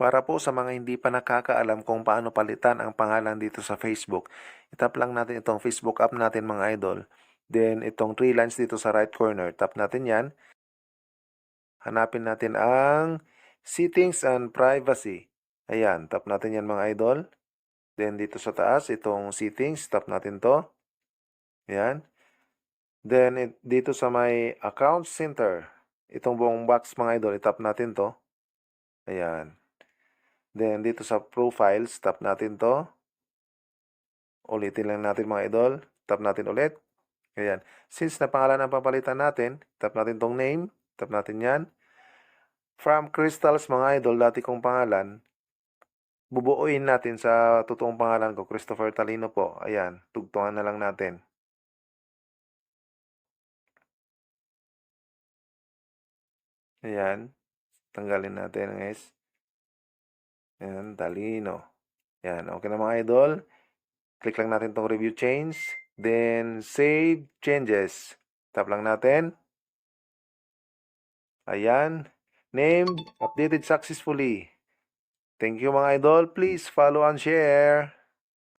Para po sa mga hindi pa nakakaalam kung paano palitan ang pangalan dito sa Facebook, itap lang natin itong Facebook app natin mga idol. Then itong 3 lines dito sa right corner, tap natin yan. Hanapin natin ang Settings and Privacy. Ayan, tap natin yan mga idol. Then dito sa taas, itong Settings, tap natin to. Ayan. Then dito sa may Account Center, itong buong box mga idol, itap natin to. Ayan. Then dito sa Profiles, tap natin to. Ulitin lang natin mga idol. Tap natin ulit. Ayan. Since na pangalan ang papalitan natin, tap natin tong name. Tap natin yan. From Crystals mga idol, dati kong pangalan. Bubuuin natin sa totoong pangalan ko, Christopher Talino po. Ayan. Tugtungan na lang natin. Ayan. Tanggalin natin guys. Ayan. Talino. Ayan. Okay na mga idol. Click lang natin tong review change. Then, save changes. Tap lang natin. Ayan. Name, updated successfully. Thank you mga idol. Please follow and share.